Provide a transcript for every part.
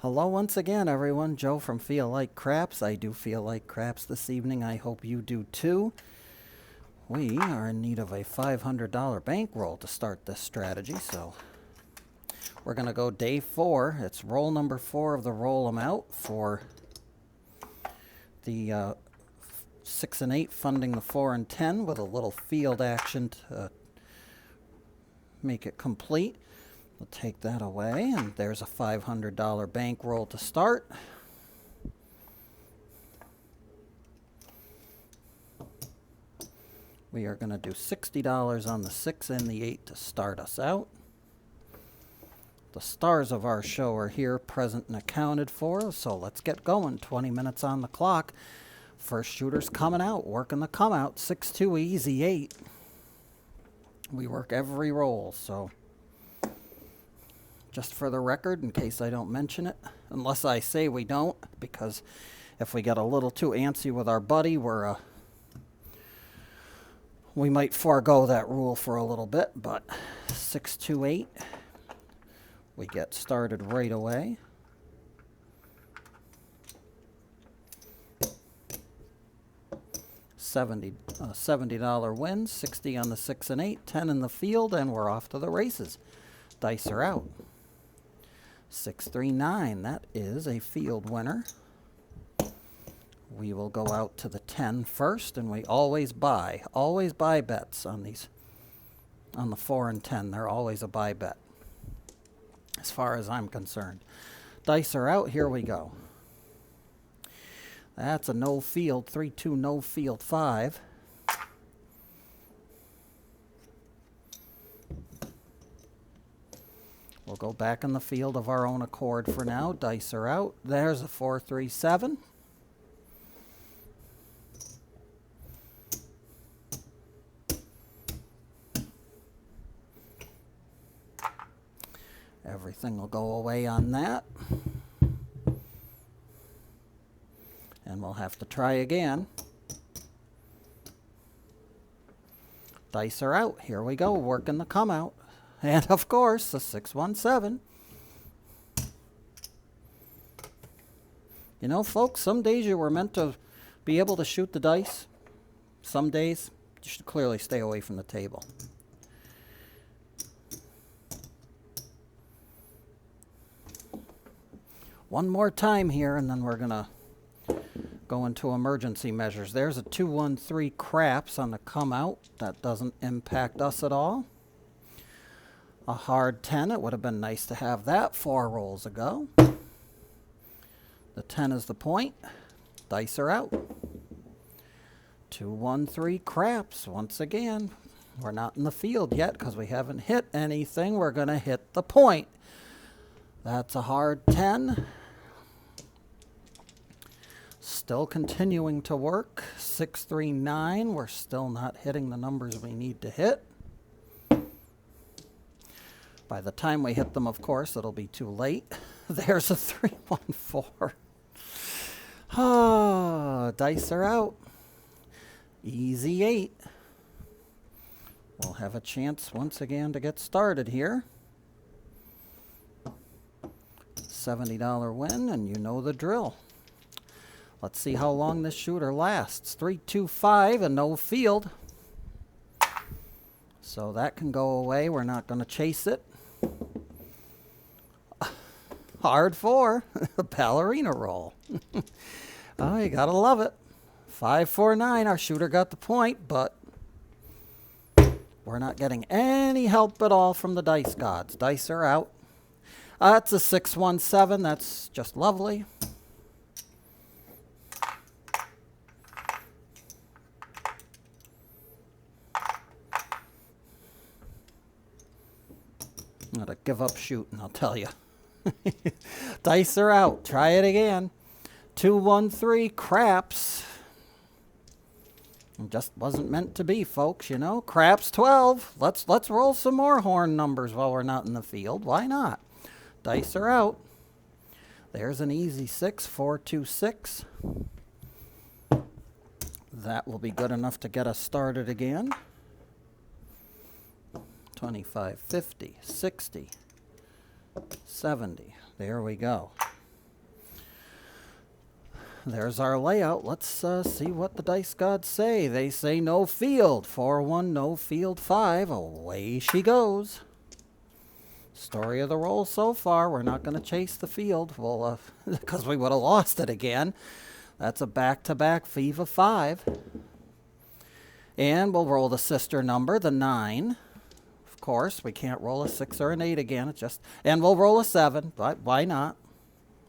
Hello once again, everyone. Joe from Feel Like Craps. I do feel like craps this evening. I hope you do too. We are in need of a $500 bankroll to start this strategy, so we're going to go day 4. It's roll number 4 of the roll 'em out for the 6 and 8 funding the 4 and 10 with a little field action to make it complete. We'll take that away, and there's a $500 bankroll to start. We are going to do $60 on the 6 and the 8 to start us out. The stars of our show are here, present and accounted for, so let's get going. 20 minutes on the clock. First shooter's coming out, working the come out. 6-2, easy 8. We work every roll, so just for the record, in case I don't mention it, unless I say we don't, because if we get a little too antsy with our buddy, we might forego that rule for a little bit. But 6-2-8, we get started right away. $70 win, 60 on the 6 and 8, 10 in the field, and we're off to the races. Dice are out. 6-3-9, that is a field winner. We will go out to the 10 first, and we always buy bets on these, on the 4 and 10. They're always a buy bet, as far as I'm concerned. Dice are out, here we go. That's a no field, 3-2 no field 5. We'll go back in the field of our own accord for now. Dice are out. There's a 4-3-7. Everything will go away on that. And we'll have to try again. Dice are out. Here we go, working the come out. And of course, the 6-1-7. You know, folks, some days you were meant to be able to shoot the dice. Some days you should clearly stay away from the table. One more time here, and then we're going to go into emergency measures. There's a 2-1-3 craps on the come out. That doesn't impact us at all. A hard 10. It would have been nice to have that 4 rolls ago. The 10 is the point. Dice are out. 2-1-3 craps. Once again, we're not in the field yet because we haven't hit anything. We're going to hit the point. That's a hard 10. Still continuing to work. 6-3-9. We're still not hitting the numbers we need to hit. By the time we hit them, of course, it'll be too late. There's a 3-1-4. Ah, dice are out. Easy 8. We'll have a chance once again to get started here. $70 win, and you know the drill. Let's see how long this shooter lasts. 3-2-5 and no field. So that can go away. We're not going to chase it. Hard 4. Ballerina roll. Oh, you got to love it. 5-4-9. Our shooter got the point, but we're not getting any help at all from the dice gods. Dice are out. That's a 6-1-7. That's just lovely. I'm going to give up shooting, I'll tell you. Dice are out. Try it again. 2-1-3 craps. It just wasn't meant to be, folks, you know. Craps 12. Let's roll some more horn numbers while we're not in the field. Why not? Dice are out. There's an easy 6, 4-2-6. That will be good enough to get us started again. 25, 50, 60, 70. There we go. there's our layout. Let's see what the dice gods say. They say no field. 4-1, no field 5. Away she goes. Story of the roll so far. We're not going to chase the field. Well, because we would have lost it again. That's a back-to-back Viva 5. And we'll roll the sister number, the 9. Of course, we can't roll a 6 or an 8 again. It just, and we'll roll a 7. But why not?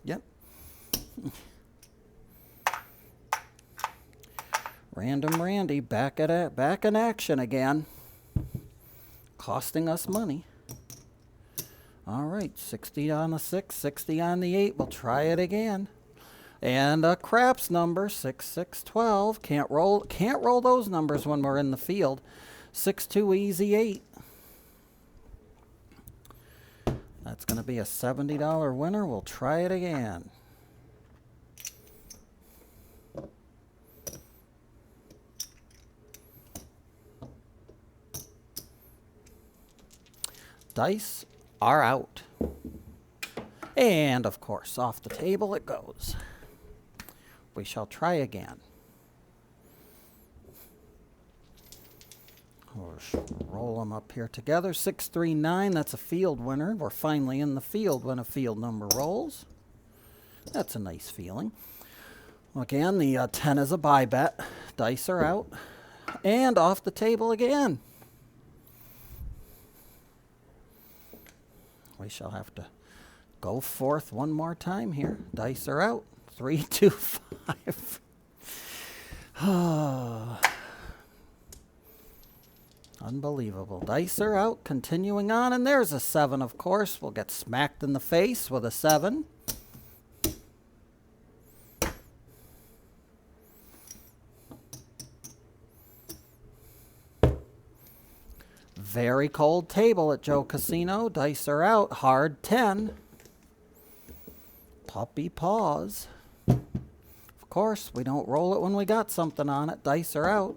Yep. Random Randy back in action again. Costing us money. All right, 60 on the 6, 60 on the 8. We'll try it again. And a craps number, 6, 6, 12. Can't roll those numbers when we're in the field. 6, 2, easy 8. That's going to be a $70 winner. We'll try it again. Dice are out. And, of course, off the table it goes. We shall try again. We'll roll them up here together. 6, 3, 9. That's a field winner. We're finally in the field when a field number rolls. That's a nice feeling. Again, the 10 is a buy bet. Dice are out. And off the table again. We shall have to go forth one more time here. Dice are out. 3, 2, 5. Unbelievable. Dice are out. Continuing on. And there's a 7, of course. We'll get smacked in the face with a 7. Very cold table at Joe Casino. Dice are out. Hard 10. Puppy paws. Of course, we don't roll it when we got something on it. Dice are out.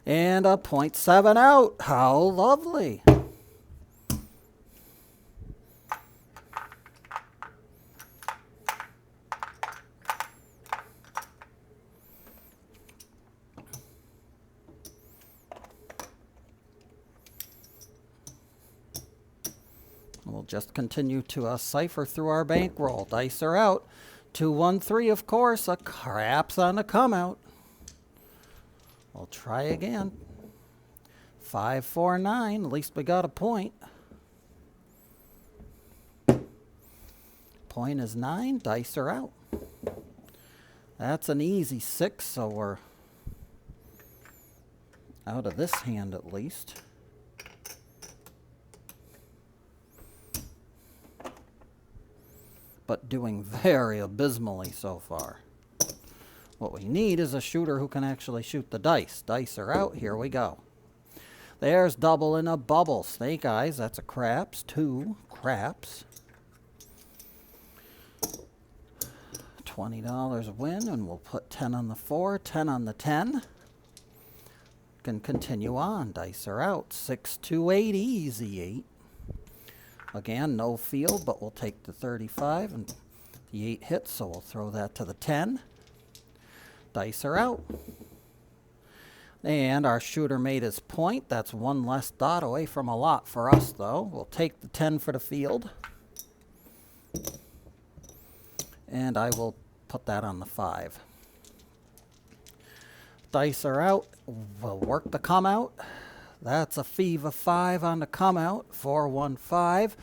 And a .7 out. How lovely. We'll just continue to cipher through our bankroll. Dice are out. 2, 1, 3, of course. A craps on the come out. We'll try again. 5, 4, 9. At least we got a point. Point is 9. Dice are out. That's an easy 6, so we're out of this hand at least. But doing very abysmally so far. What we need is a shooter who can actually shoot the dice. Dice are out. Here we go. There's double in a bubble. Snake eyes. That's a craps. 2 craps. $20 win, and we'll put 10 on the 4, 10 on the 10. Can continue on. Dice are out. 6, 2, 8. Easy 8. Again, no field, but we'll take the 35, and the 8 hits, so we'll throw that to the 10. Dice are out. And our shooter made his point. That's 1 less dot away from a lot for us, though. We'll take the 10 for the field. And I will put that on the 5. Dice are out. We'll work the come out. That's a Viva 5 on the come out. 4, 1, 5.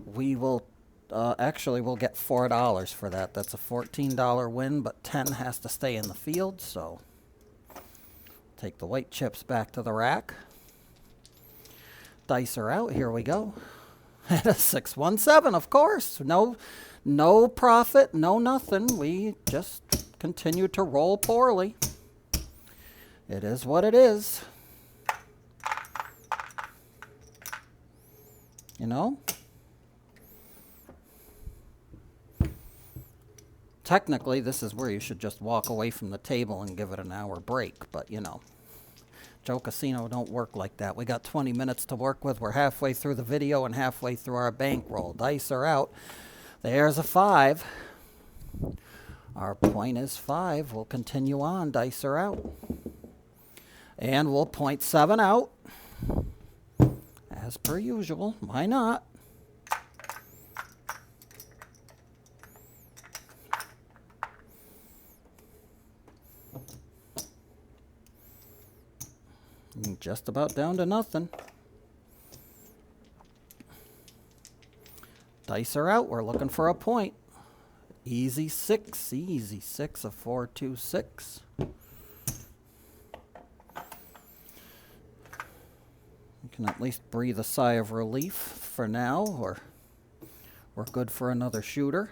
We will actually we'll get $4 for that. That's a $14 win, but 10 has to stay in the field, so take the white chips back to the rack. Dice are out. Here we go. And a 6, 1, 7, of course. No profit, no nothing. We just continue to roll poorly. It is what it is. You know? Technically, this is where you should just walk away from the table and give it an hour break, but you know. Joe Casino don't work like that. We got 20 minutes to work with. We're halfway through the video and halfway through our bankroll. Dice are out. There's a 5. Our point is 5. We'll continue on. Dice are out. And we'll point 7 out. As per usual. Why not? Just about down to nothing. Dice are out. We're looking for a point. Easy 6. Easy 6 of 4, 2, 6. You can at least breathe a sigh of relief for now, or we're good for another shooter.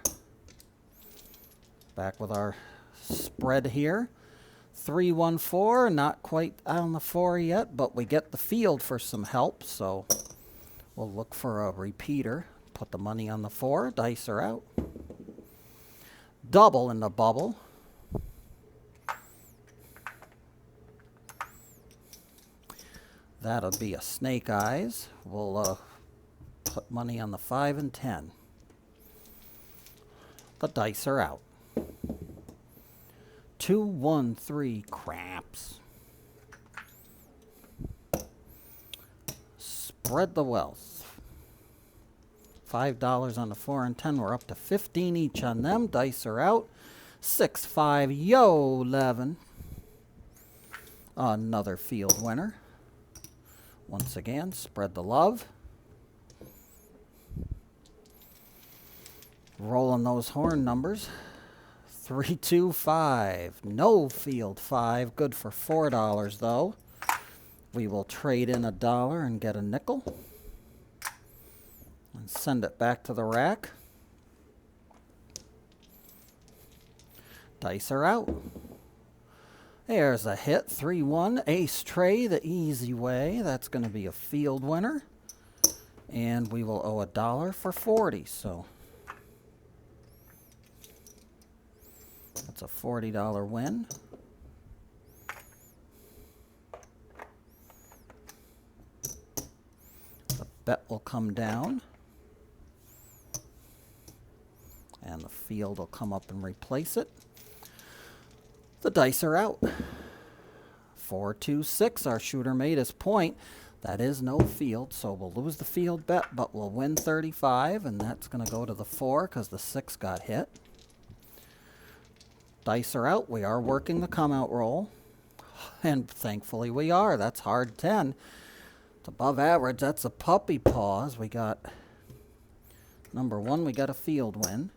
Back with our spread here. 3, 1, 4. Not quite on the 4 yet, but we get the field for some help, so we'll look for a repeater. Put the money on the 4. Dice are out. Double in the bubble. That'll be a snake eyes. We'll put money on the 5 and 10. The dice are out. 2, 1, 3, craps. Spread the wealth. $5 on the 4 and 10. We're up to 15 each on them. Dice are out. 6, 5, yo, 11. Another field winner. Once again, spread the love. Rolling those horn numbers. 3, 2, 5. No field 5. Good for $4 though. We will trade in $1 and get a nickel. And send it back to the rack. Dice are out. There's a hit. 3, 1. Ace tray the easy way. That's going to be a field winner. And we will owe $1 for 40. So that's a $40 win. The bet will come down. And the field will come up and replace it. The dice are out. 4, 2, 6. Our shooter made his point. That is no field, so we'll lose the field bet, but we'll win 35, and that's going to go to the 4 because the 6 got hit. Dice are out. We are working the come-out roll, and thankfully we are. That's hard 10. It's above average. That's a puppy paws. We got number 1. We got a field win.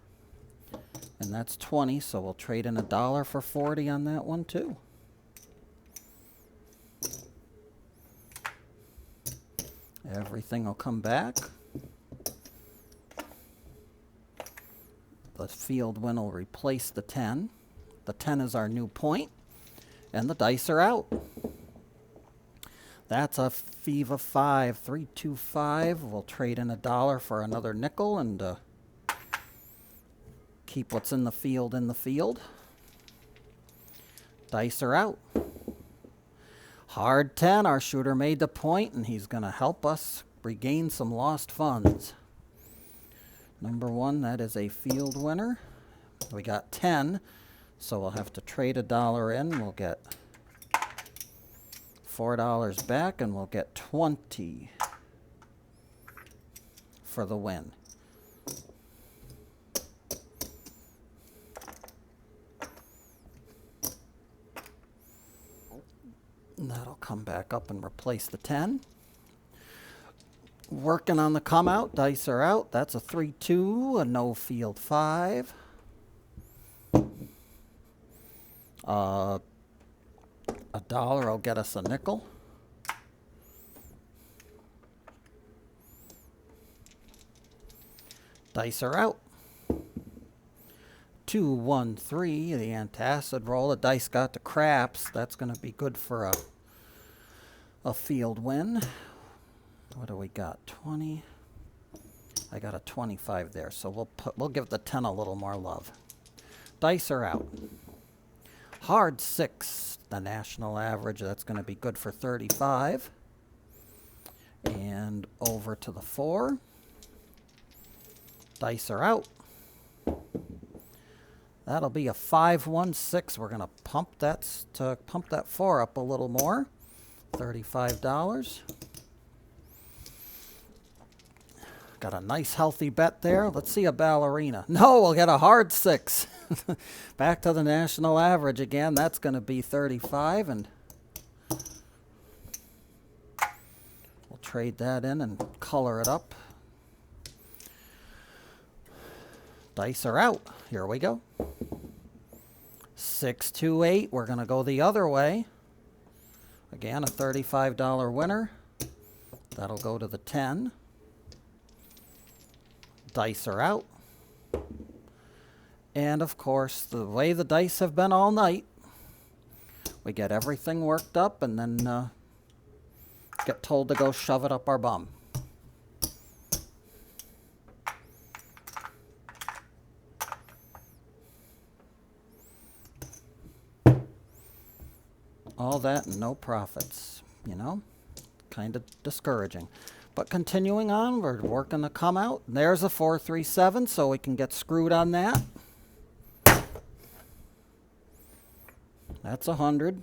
And that's 20, so we'll trade in $1 for 40 on that one too. Everything will come back. The field win will replace the 10. The 10 is our new point, and the dice are out. That's a FIVA 5, 3, 2, 5. We'll trade in $1 for another nickel and keep what's in the field in the field. Dice are out. Hard 10. Our shooter made the point, and he's going to help us regain some lost funds. Number 1, that is a field winner. We got 10, so we'll have to trade $1 in. We'll get $4 back, and we'll get 20 for the win. And that'll come back up and replace the 10. Working on the come out. Dice are out. That's a 3, 2, a no field 5. $1 will get us a nickel. Dice are out. 2, 1, 3. The antacid roll. The dice got the craps. That's going to be good for a field win. What do we got? 20. I got a 25 there, so we'll give the 10 a little more love. Dice are out. Hard 6, the national average. That's going to be good for 35. And over to the 4. Dice are out. That'll be a 516. We're going to pump that 4 up a little more. $35. Got a nice healthy bet there. Let's see a ballerina. No, we'll get a hard 6. Back to the national average again. That's going to be 35, and we'll trade that in and color it up. Dice are out. Here we go. 6, 2, 8. We're going to go the other way. Again, a $35 winner. That'll go to the 10. Dice are out. And of course, the way the dice have been all night, we get everything worked up and then get told to go shove it up our bum. All that and no profits, you know, kind of discouraging. But continuing on, we're working to come out. There's a 437, so we can get screwed on that. That's 100.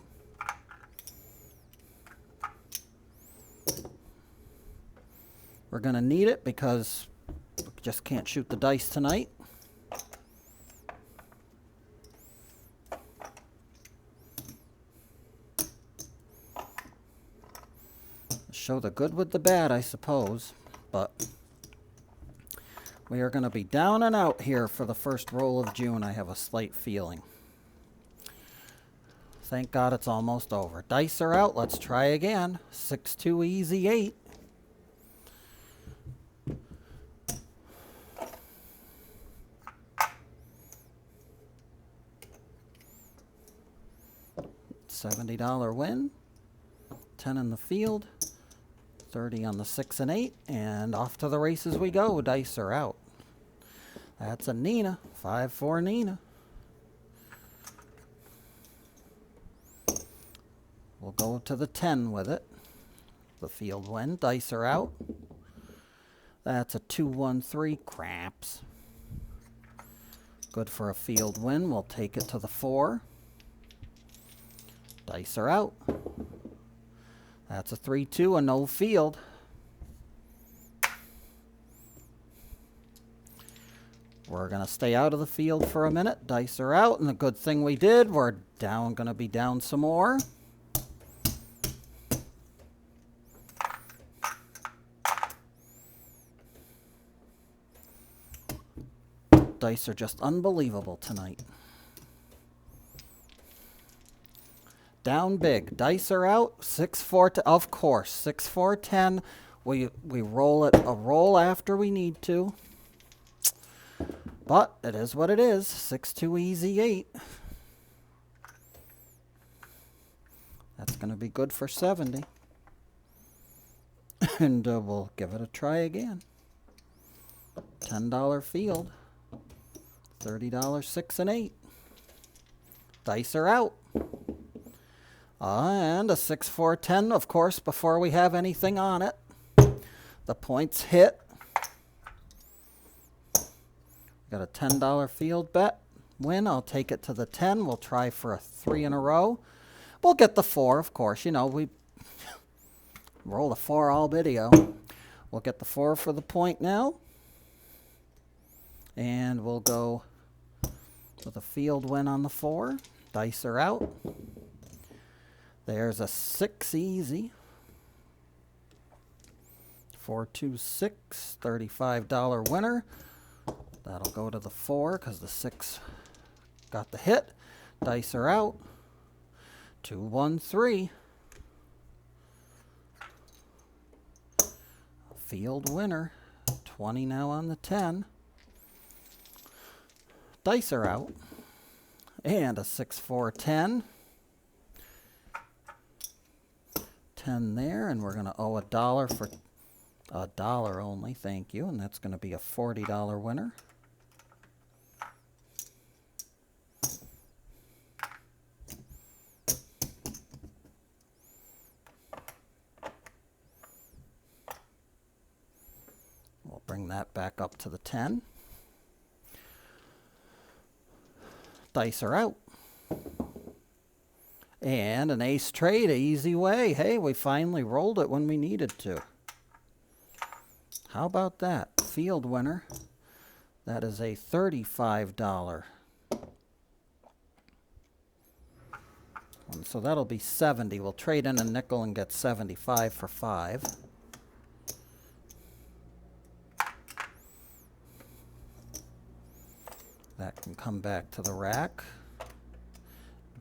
We're going to need it because we just can't shoot the dice tonight. Show the good with the bad, I suppose, but we are going to be down and out here for the first roll of June, I have a slight feeling. Thank God it's almost over. Dice are out. Let's try again. 6, 2, easy 8. $70 win. 10 in the field. 30 on the 6 and 8, and off to the races we go. Dice are out. That's a Nina. 5-4 Nina. We'll go to the 10 with it. The field win. Dice are out. That's a 2-1-3. Craps. Good for a field win. We'll take it to the 4. Dice are out. That's a 3-2, a no field. We're going to stay out of the field for a minute. Dice are out, and the good thing we did, we're going to be down some more. Dice are just unbelievable tonight. Down big. Dice are out. 6-4. Of course. 6-4 10. We roll it a roll after we need to. But it is what it is. 6-2 easy 8. That's going to be good for 70. And we'll give it a try again. $10 field. $30 6 and 8. Dice are out. And a 6-4 10, of course, before we have anything on it. The points hit. Got a $10 field bet. Win. I'll take it to the 10. We'll try for a 3 in a row. We'll get the 4, of course. You know, we roll a 4 all video. We'll get the 4 for the point now. And we'll go with a field win on the 4. Dice are out. There's a 6 easy. 426, $35 winner. That'll go to the 4 because the 6 got the hit. Dice are out. 213. Field winner. 20 now on the 10. Dice are out. And a 6-4 10. 10 there, and we're going to owe $1 for $1 only, thank you, and that's going to be a $40 winner. We'll bring that back up to the 10. Dice are out. And an ace trade, easy way. Hey, we finally rolled it when we needed to. How about that? Field winner. That is a $35. So that'll be 70. We'll trade in a nickel and get 75 for 5. That can come back to the rack.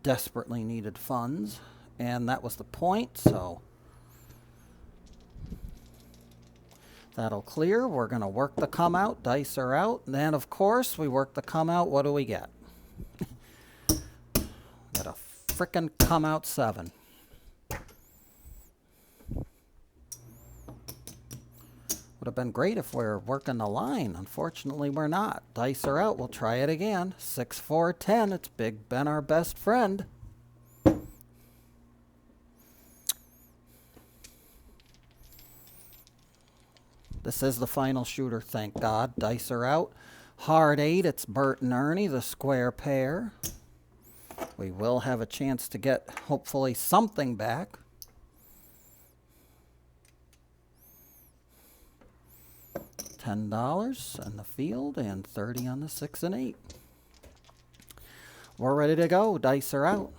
Desperately needed funds. And that was the point, so that'll clear. We're going to work the come out. Dice are out. And then, of course, we work the come out. What do we get? Got a frickin' come out 7. Would have been great if we were working the line. Unfortunately, we're not. Dice are out. We'll try it again. 6, 4, 10. It's Big Ben, our best friend. This is the final shooter, thank God. Dice are out. Hard 8. It's Bert and Ernie, the square pair. We will have a chance to get, hopefully, something back. $10 on the field and 30 on the 6 and 8. We're ready to go. Dice are out.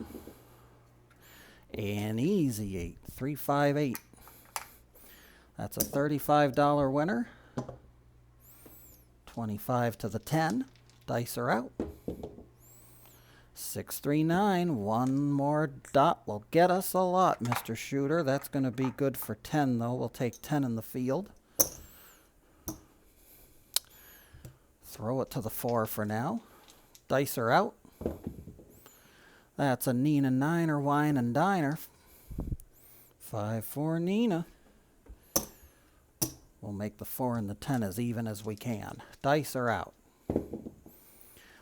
An easy 8. 3, 5, 8. That's a $35 winner. 25 to the 10. Dice are out. 6, 3, 9. One more dot will get us a lot, Mr. Shooter. That's going to be good for 10, though. We'll take 10 in the field. Throw it to the 4 for now. Dice are out. That's a Nina Niner Wine and Diner. 5, 4 Nina. We'll make the 4 and the 10 as even as we can. Dice are out.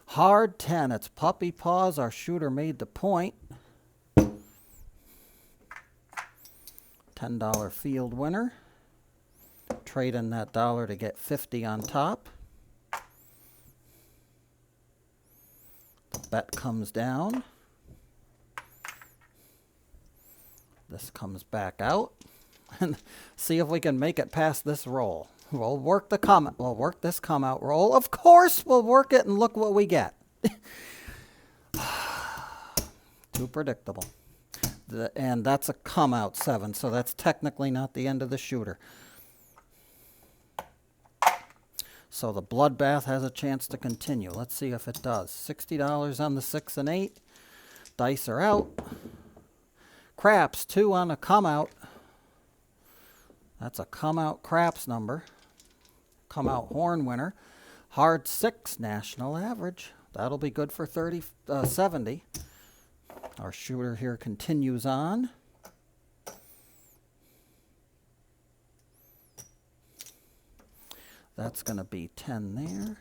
Hard 10. It's Puppy Paws. Our shooter made the point. $10 field winner. Trade in that dollar to get 50 on top. Bet comes down. This comes back out. And see if we can make it past this roll. We'll work the come. We'll work this come out roll. Of course, we'll work it and look what we get. Too predictable. And that's a come out 7, so that's technically not the end of the shooter. So the bloodbath has a chance to continue. Let's see if it does. $60 on the 6 and 8. Dice are out. Craps, 2 on a come out. That's a come out craps number. Come out horn winner. Hard 6 national average. That'll be good for 70. Our shooter here continues on. That's going to be 10 there.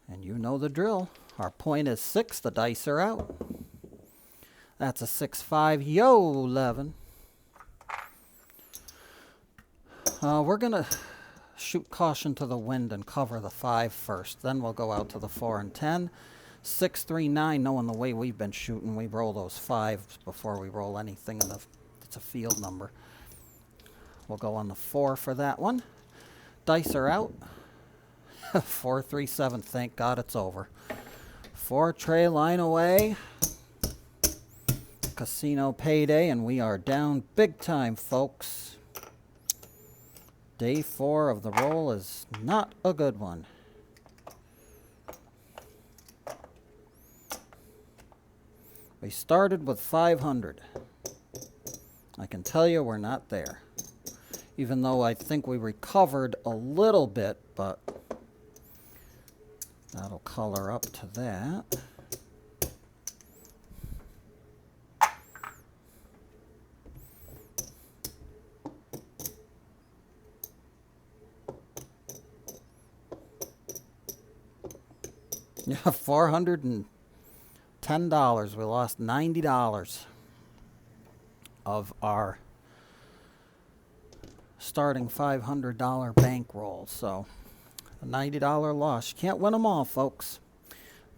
And you know the drill. Our point is 6. The dice are out. That's a 6, 5. Yo, 11. We're going to shoot caution to the wind and cover the 5 first. Then we'll go out to the 4 and 10. 6, 3, 9. Knowing the way we've been shooting, we roll those 5s before we roll anything. It's a field number. We'll go on the 4 for that one. Dice are out. 4, 3, 7. Thank God it's over. 4 tray line away. Casino payday, and we are down big time, folks. Day 4 of the roll is not a good one. We started with 500. I can tell you we're not there. Even though I think we recovered a little bit, but that'll color up to that. Yeah, $410. We lost $90 of our starting $500 bankroll. So a $90 loss. You can't win them all, folks.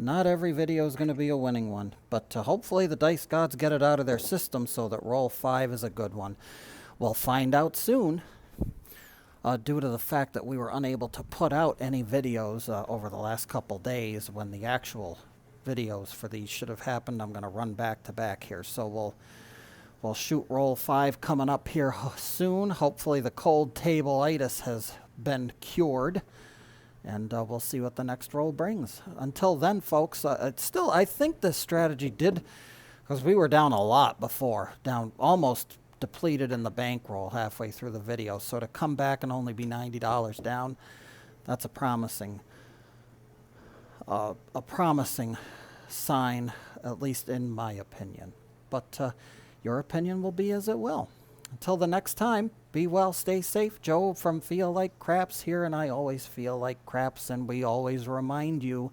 Not every video is going to be a winning one, but hopefully the dice gods get it out of their system so that roll 5 is a good one. We'll find out soon. Due to the fact that we were unable to put out any videos over the last couple days when the actual videos for these should have happened, I'm going to run back to back here. So we'll shoot roll 5 coming up here soon. Hopefully the cold table-itis has been cured. And we'll see what the next roll brings. Until then, folks, I think this strategy did, because we were down a lot before, down almost depleted in the bankroll halfway through the video. So to come back and only be $90 down, that's a promising sign, at least in my opinion. But your opinion will be as it will. Until the next time, be well, stay safe. Joe from Feel Like Craps here, and I always feel like craps, and we always remind you,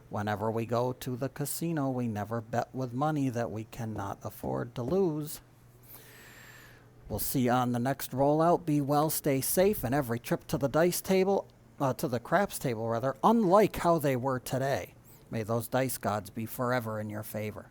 whenever we go to the casino, we never bet with money that we cannot afford to lose. We'll see you on the next rollout. Be well, stay safe, and every trip to the dice table, to the craps table rather, unlike how they were today. May those dice gods be forever in your favor.